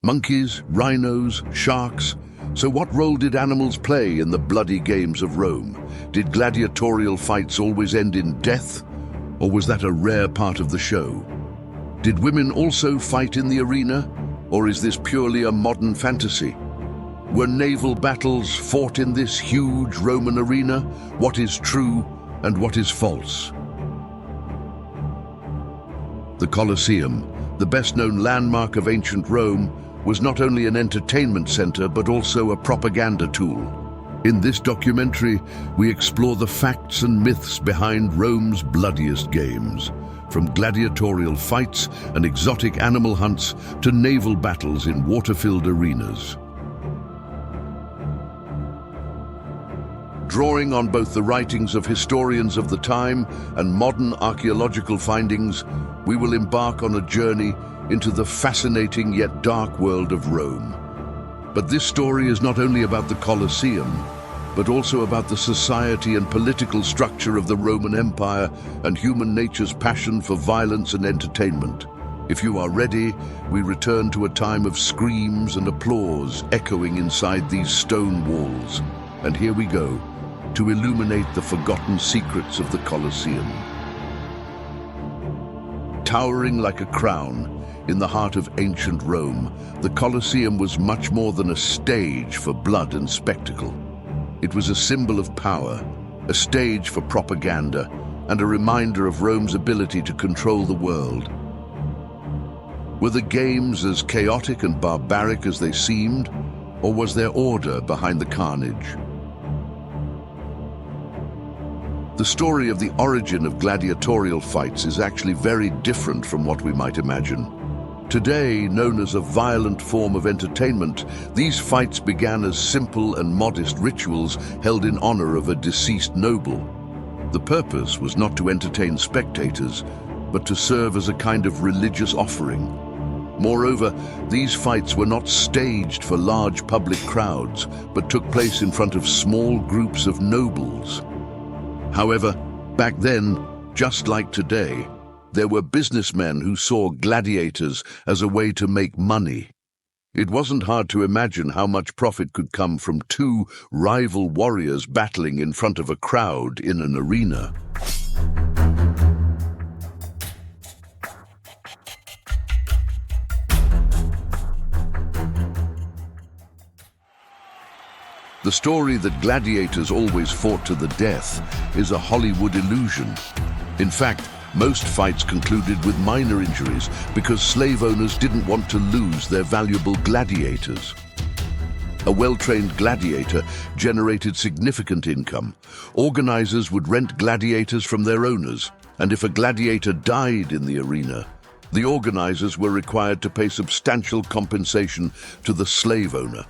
Monkeys, rhinos, sharks. So what role did animals play in the bloody games of Rome? Did gladiatorial fights always end in death? Or was that a rare part of the show? Did women also fight in the arena? Or is this purely a modern fantasy? Were naval battles fought in this huge Roman arena? What is true and what is false? The Colosseum, the best-known landmark of ancient Rome, was not only an entertainment center but also a propaganda tool. In this documentary, we explore the facts and myths behind Rome's bloodiest games, from gladiatorial fights and exotic animal hunts to naval battles in water-filled arenas. Drawing on both the writings of historians of the time and modern archaeological findings, we will embark on a journey into the fascinating yet dark world of Rome. But this story is not only about the Colosseum, but also about the society and political structure of the Roman Empire and human nature's passion for violence and entertainment. If you are ready, we return to a time of screams and applause echoing inside these stone walls. And here we go, to illuminate the forgotten secrets of the Colosseum. Towering like a crown, in the heart of ancient Rome, the Colosseum was much more than a stage for blood and spectacle. It was a symbol of power, a stage for propaganda, and a reminder of Rome's ability to control the world. Were the games as chaotic and barbaric as they seemed, or was there order behind the carnage? The story of the origin of gladiatorial fights is actually very different from what we might imagine. Today, known as a violent form of entertainment, these fights began as simple and modest rituals held in honor of a deceased noble. The purpose was not to entertain spectators, but to serve as a kind of religious offering. Moreover, these fights were not staged for large public crowds, but took place in front of small groups of nobles. However, back then, just like today, there were businessmen who saw gladiators as a way to make money. It wasn't hard to imagine how much profit could come from two rival warriors battling in front of a crowd in an arena. The story that gladiators always fought to the death is a Hollywood illusion. In fact, most fights concluded with minor injuries because slave owners didn't want to lose their valuable gladiators. A well-trained gladiator generated significant income. Organizers would rent gladiators from their owners, and if a gladiator died in the arena, the organizers were required to pay substantial compensation to the slave owner.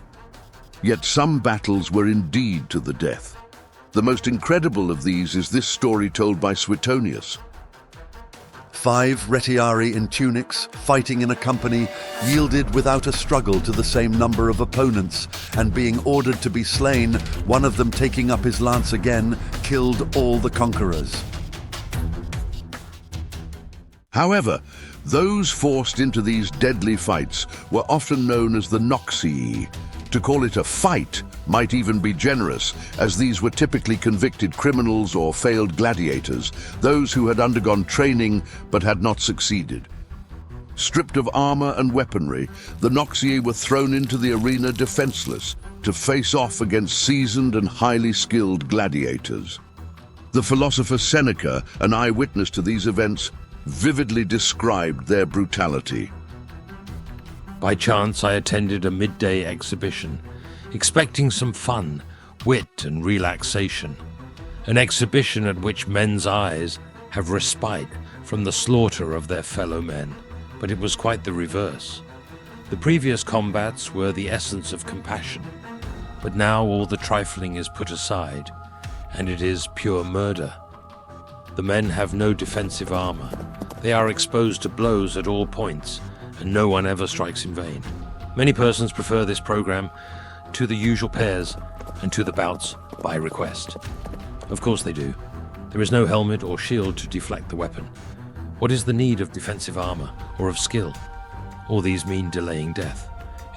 Yet some battles were indeed to the death. The most incredible of these is this story told by Suetonius. 5 retiari in tunics, fighting in a company, yielded without a struggle to the same number of opponents, and being ordered to be slain, one of them taking up his lance again, killed all the conquerors. However, those forced into these deadly fights were often known as the Naumachia. To call it a fight might even be generous, as these were typically convicted criminals or failed gladiators, those who had undergone training but had not succeeded. Stripped of armor and weaponry, the Naumachia were thrown into the arena defenseless to face off against seasoned and highly skilled gladiators. The philosopher Seneca, an eyewitness to these events, vividly described their brutality. By chance, I attended a midday exhibition, expecting some fun, wit and relaxation. An exhibition at which men's eyes have respite from the slaughter of their fellow men. But it was quite the reverse. The previous combats were the essence of compassion, but now all the trifling is put aside, and it is pure murder. The men have no defensive armor. They are exposed to blows at all points, and no one ever strikes in vain. Many persons prefer this program to the usual pairs and to the bouts by request. Of course they do. There is no helmet or shield to deflect the weapon. What is the need of defensive armor or of skill? All these mean delaying death.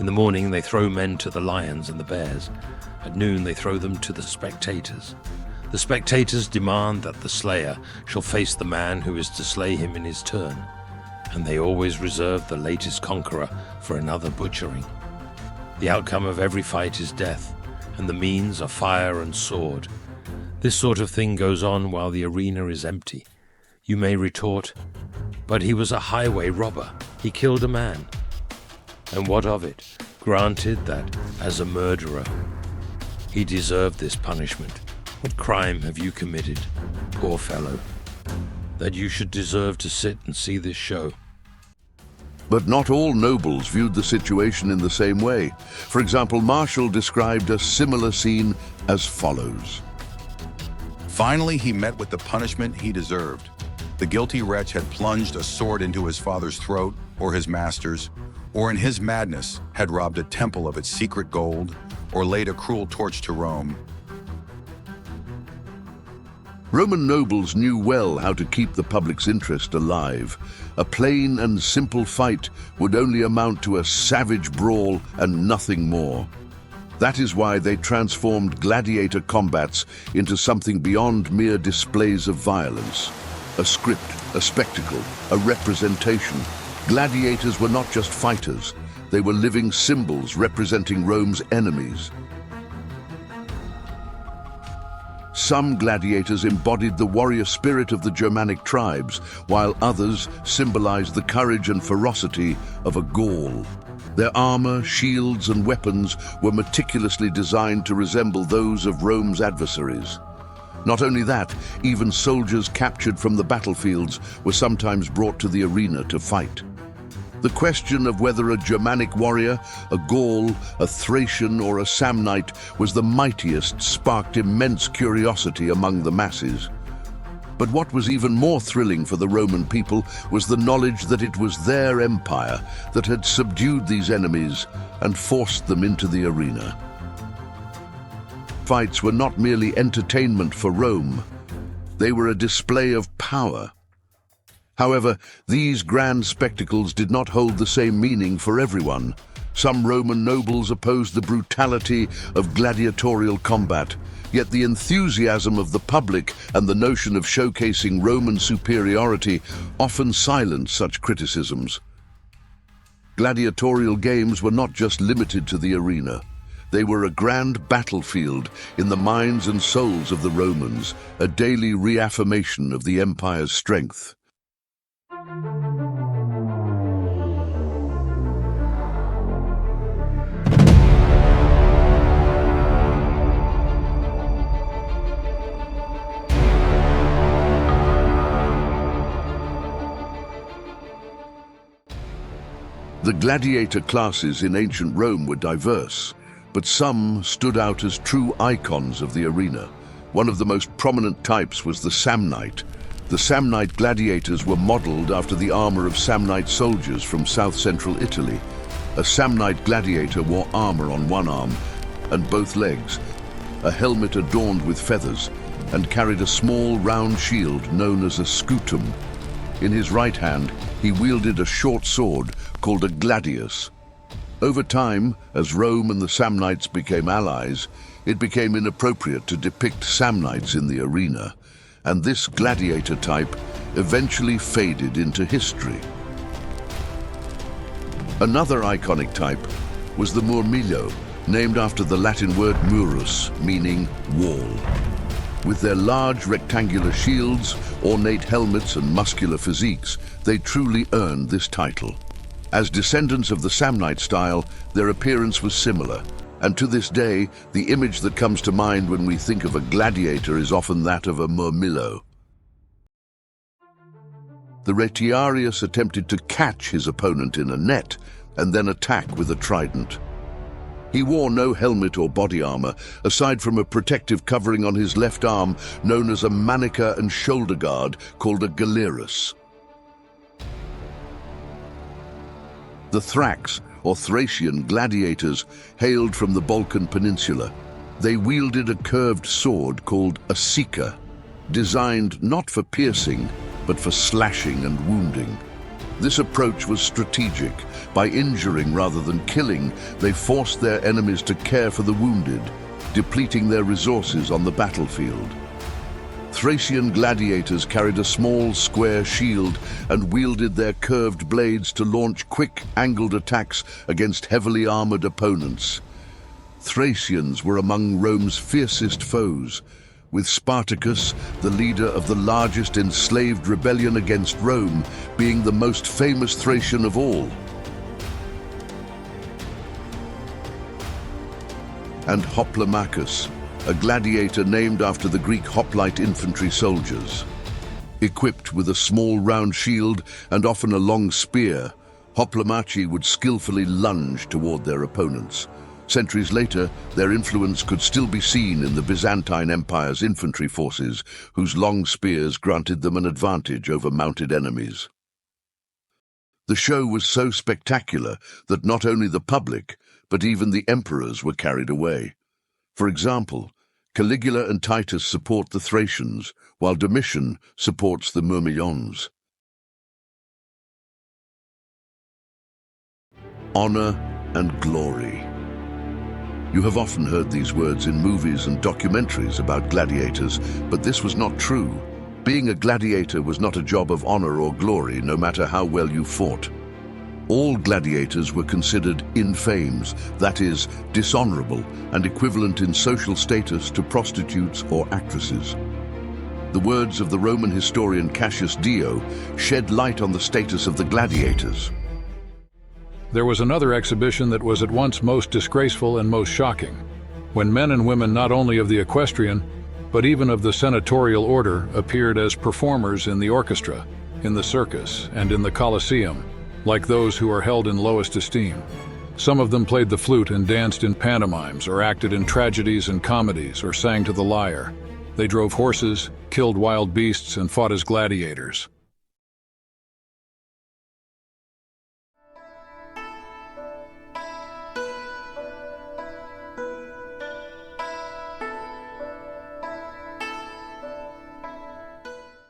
In the morning they throw men to the lions and the bears. At noon they throw them to the spectators. The spectators demand that the slayer shall face the man who is to slay him in his turn, and they always reserve the latest conqueror for another butchering. The outcome of every fight is death, and the means are fire and sword. This sort of thing goes on while the arena is empty. You may retort, but he was a highway robber. He killed a man. And what of it? Granted that, as a murderer, he deserved this punishment. What crime have you committed, poor fellow, that you should deserve to sit and see this show? But not all nobles viewed the situation in the same way. For example, Marshall described a similar scene as follows. Finally, he met with the punishment he deserved. The guilty wretch had plunged a sword into his father's throat, or his master's, or in his madness had robbed a temple of its secret gold, or laid a cruel torch to Rome. Roman nobles knew well how to keep the public's interest alive. A plain and simple fight would only amount to a savage brawl and nothing more. That is why they transformed gladiator combats into something beyond mere displays of violence. A script, a spectacle, a representation. Gladiators were not just fighters, they were living symbols representing Rome's enemies. Some gladiators embodied the warrior spirit of the Germanic tribes, while others symbolized the courage and ferocity of a Gaul. Their armor, shields, and weapons were meticulously designed to resemble those of Rome's adversaries. Not only that, even soldiers captured from the battlefields were sometimes brought to the arena to fight. The question of whether a Germanic warrior, a Gaul, a Thracian, or a Samnite was the mightiest sparked immense curiosity among the masses. But what was even more thrilling for the Roman people was the knowledge that it was their empire that had subdued these enemies and forced them into the arena. Fights were not merely entertainment for Rome, they were a display of power. However, these grand spectacles did not hold the same meaning for everyone. Some Roman nobles opposed the brutality of gladiatorial combat, yet the enthusiasm of the public and the notion of showcasing Roman superiority often silenced such criticisms. Gladiatorial games were not just limited to the arena. They were a grand battlefield in the minds and souls of the Romans, a daily reaffirmation of the empire's strength. The gladiator classes in ancient Rome were diverse, but some stood out as true icons of the arena. One of the most prominent types was the Samnite. The Samnite gladiators were modeled after the armor of Samnite soldiers from south-central Italy. A Samnite gladiator wore armor on one arm and both legs, a helmet adorned with feathers, and carried a small round shield known as a scutum. In his right hand, he wielded a short sword called a gladius. Over time, as Rome and the Samnites became allies, it became inappropriate to depict Samnites in the arena, and this gladiator type eventually faded into history. Another iconic type was the murmillo, named after the Latin word murus, meaning wall. With their large rectangular shields, ornate helmets, and muscular physiques, they truly earned this title. As descendants of the Samnite style, their appearance was similar, and to this day, the image that comes to mind when we think of a gladiator is often that of a murmillo. The retiarius attempted to catch his opponent in a net and then attack with a trident. He wore no helmet or body armor, aside from a protective covering on his left arm known as a manica and shoulder guard called a gallerus. The Thrax, or Thracian gladiators, hailed from the Balkan Peninsula. They wielded a curved sword called a sika, designed not for piercing, but for slashing and wounding. This approach was strategic. By injuring rather than killing, they forced their enemies to care for the wounded, depleting their resources on the battlefield. Thracian gladiators carried a small square shield and wielded their curved blades to launch quick, angled attacks against heavily armored opponents. Thracians were among Rome's fiercest foes, with Spartacus, the leader of the largest enslaved rebellion against Rome, being the most famous Thracian of all. And Hoplomachus, a gladiator named after the Greek hoplite infantry soldiers. Equipped with a small round shield and often a long spear, Hoplomachi would skillfully lunge toward their opponents. Centuries later, their influence could still be seen in the Byzantine Empire's infantry forces, whose long spears granted them an advantage over mounted enemies. The show was so spectacular that not only the public, but even the emperors were carried away. For example, Caligula and Titus support the Thracians, while Domitian supports the Myrmidons. Honor and glory. You have often heard these words in movies and documentaries about gladiators, but this was not true. Being a gladiator was not a job of honor or glory, no matter how well you fought. All gladiators were considered infames, that is, dishonorable and equivalent in social status to prostitutes or actresses. The words of the Roman historian Cassius Dio shed light on the status of the gladiators. There was another exhibition that was at once most disgraceful and most shocking, when men and women not only of the equestrian, but even of the senatorial order appeared as performers in the orchestra, in the circus, and in the Colosseum, like those who are held in lowest esteem. Some of them played the flute and danced in pantomimes, or acted in tragedies and comedies, or sang to the lyre. They drove horses, killed wild beasts, and fought as gladiators.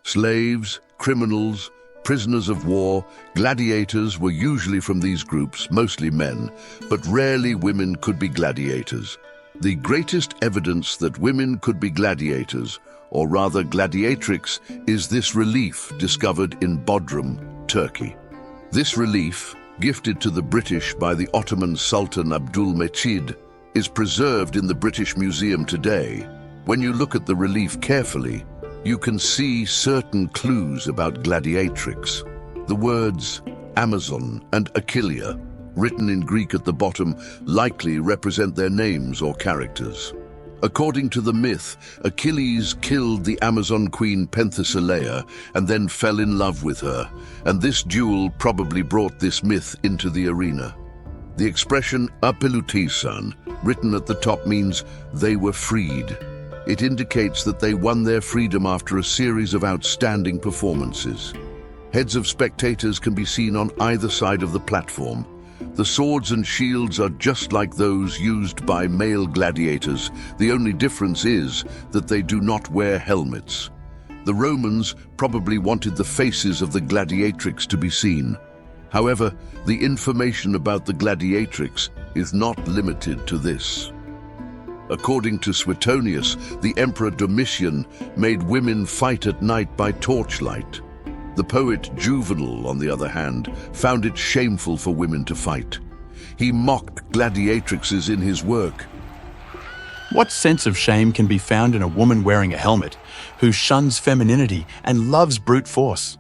Slaves, criminals, prisoners of war, gladiators were usually from these groups, mostly men, but rarely women could be gladiators. The greatest evidence that women could be gladiators, or rather gladiatrix, is this relief discovered in Bodrum, Turkey. This relief, gifted to the British by the Ottoman Sultan Abdülmecid, is preserved in the British Museum today. When you look at the relief carefully, you can see certain clues about gladiatrix. The words Amazon and Achillea, written in Greek at the bottom, likely represent their names or characters. According to the myth, Achilles killed the Amazon queen Penthesilea and then fell in love with her, and this duel probably brought this myth into the arena. The expression apelutisan, written at the top, means they were freed. It indicates that they won their freedom after a series of outstanding performances. Heads of spectators can be seen on either side of the platform. The swords and shields are just like those used by male gladiators. The only difference is that they do not wear helmets. The Romans probably wanted the faces of the gladiatrix to be seen. However, the information about the gladiatrix is not limited to this. According to Suetonius, the Emperor Domitian made women fight at night by torchlight. The poet Juvenal, on the other hand, found it shameful for women to fight. He mocked gladiatrixes in his work. What sense of shame can be found in a woman wearing a helmet, who shuns femininity and loves brute force?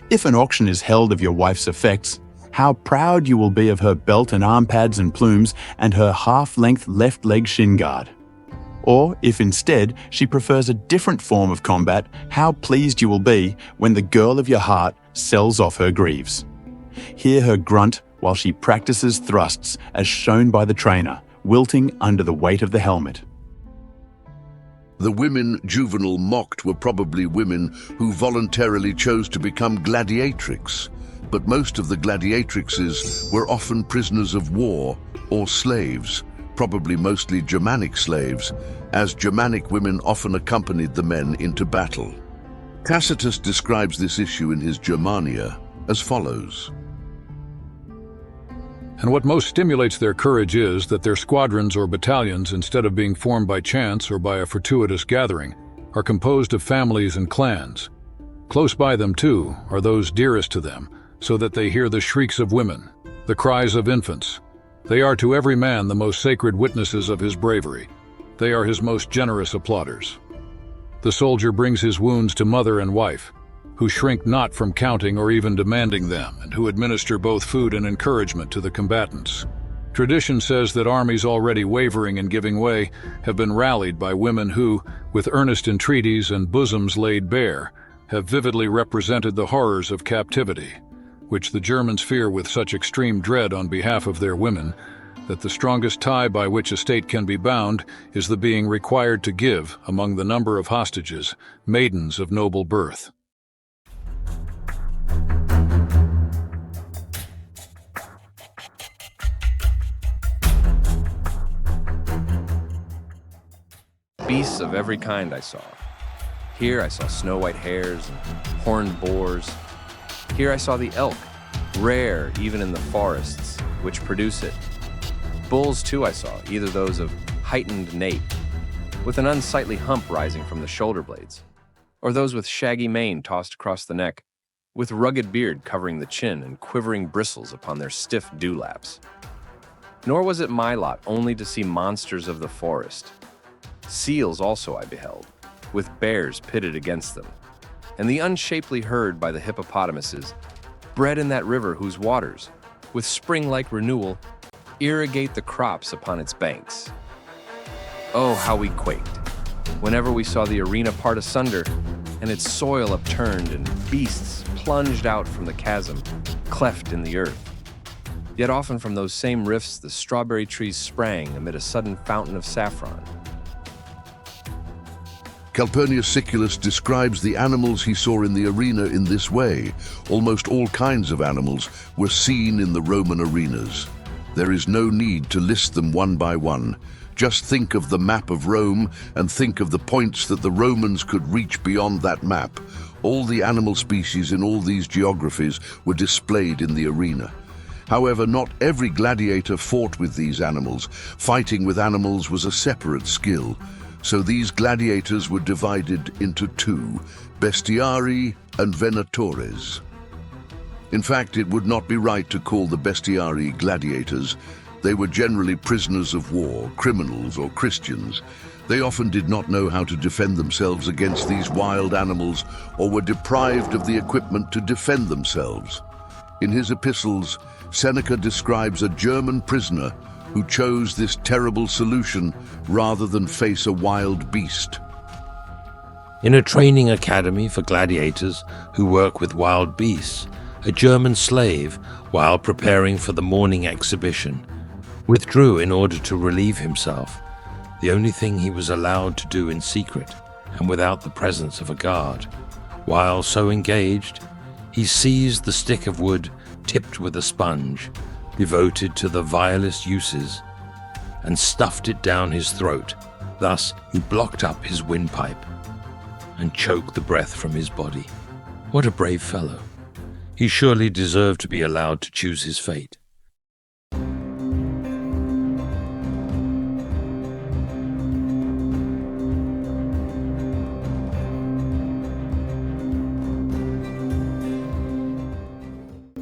If an auction is held of your wife's effects, how proud you will be of her belt and arm pads and plumes and her half-length left leg shin guard. Or, if instead she prefers a different form of combat, how pleased you will be when the girl of your heart sells off her greaves. Hear her grunt while she practices thrusts as shown by the trainer, wilting under the weight of the helmet. The women Juvenal mocked were probably women who voluntarily chose to become gladiatrix. But most of the gladiatrixes were often prisoners of war or slaves, probably mostly Germanic slaves, as Germanic women often accompanied the men into battle. Tacitus describes this issue in his Germania. as follows. And what most stimulates their courage is that their squadrons or battalions, instead of being formed by chance or by a fortuitous gathering, are composed of families and clans. Close by them, too, are those dearest to them, so that they hear the shrieks of women, the cries of infants. They are to every man the most sacred witnesses of his bravery. They are his most generous applauders. The soldier brings his wounds to mother and wife, who shrink not from counting or even demanding them, and who administer both food and encouragement to the combatants. Tradition says that armies already wavering and giving way have been rallied by women who, with earnest entreaties and bosoms laid bare, have vividly represented the horrors of captivity, which the Germans fear with such extreme dread on behalf of their women, that the strongest tie by which a state can be bound is the being required to give, among the number of hostages, maidens of noble birth. Beasts of every kind I saw. Here I saw snow-white hares and horned boars. Here I saw the elk, rare even in the forests, which produce it. Bulls too I saw, either those of heightened nape, with an unsightly hump rising from the shoulder blades, or those with shaggy mane tossed across the neck, with rugged beard covering the chin and quivering bristles upon their stiff dewlaps. Nor was it my lot only to see monsters of the forest. Seals also I beheld, with bears pitted against them, and the unshapely herd by the hippopotamuses, bred in that river whose waters, with spring-like renewal, irrigate the crops upon its banks. Oh, how we quaked, whenever we saw the arena part asunder, and its soil upturned, and beasts plunged out from the chasm, cleft in the earth. Yet often from those same rifts the strawberry trees sprang amid a sudden fountain of saffron. Calpurnius Siculus describes the animals he saw in the arena in this way. Almost all kinds of animals were seen in the Roman arenas. There is no need to list them one by one. Just think of the map of Rome and think of the points that the Romans could reach beyond that map. All the animal species in all these geographies were displayed in the arena. However, not every gladiator fought with these animals. Fighting with animals was a separate skill. So these gladiators were divided into two, bestiarii and venatores. In fact, it would not be right to call the bestiarii gladiators. They were generally prisoners of war, criminals, or Christians. They often did not know how to defend themselves against these wild animals or were deprived of the equipment to defend themselves. In his epistles, Seneca describes a German prisoner who chose this terrible solution rather than face a wild beast. In a training academy for gladiators who work with wild beasts, a German slave, while preparing for the morning exhibition, withdrew in order to relieve himself, the only thing he was allowed to do in secret and without the presence of a guard. While so engaged, he seized the stick of wood tipped with a sponge, devoted to the vilest uses, and stuffed it down his throat. Thus he blocked up his windpipe and choked the breath from his body. What a brave fellow! He surely deserved to be allowed to choose his fate.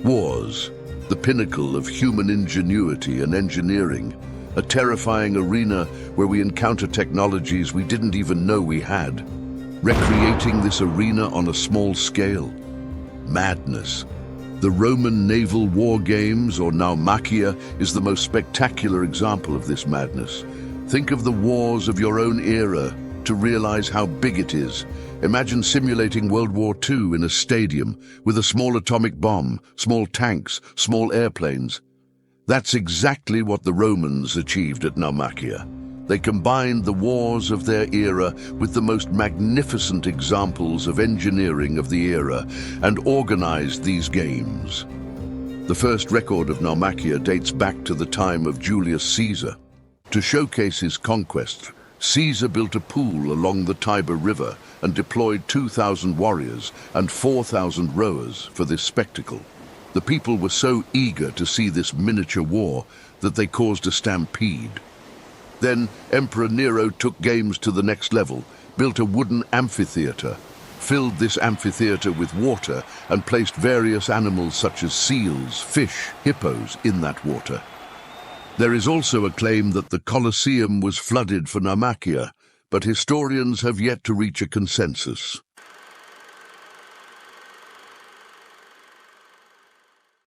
Wars, the pinnacle of human ingenuity and engineering, a terrifying arena where we encounter technologies we didn't even know we had. Recreating this arena on a small scale. Madness. The Roman naval war games, or Naumachia, is the most spectacular example of this madness. Think of the wars of your own era to realize how big it is. Imagine simulating World War II in a stadium with a small atomic bomb, small tanks, small airplanes. That's exactly what the Romans achieved at Naumachia. They combined the wars of their era with the most magnificent examples of engineering of the era and organized these games. The first record of Naumachia dates back to the time of Julius Caesar. To showcase his conquests, Caesar built a pool along the Tiber River and deployed 2,000 warriors and 4,000 rowers for this spectacle. The people were so eager to see this miniature war that they caused a stampede. Then Emperor Nero took games to the next level, built a wooden amphitheater, filled this amphitheater with water and placed various animals such as seals, fish, hippos in that water. There is also a claim that the Colosseum was flooded for Naumachia, but historians have yet to reach a consensus.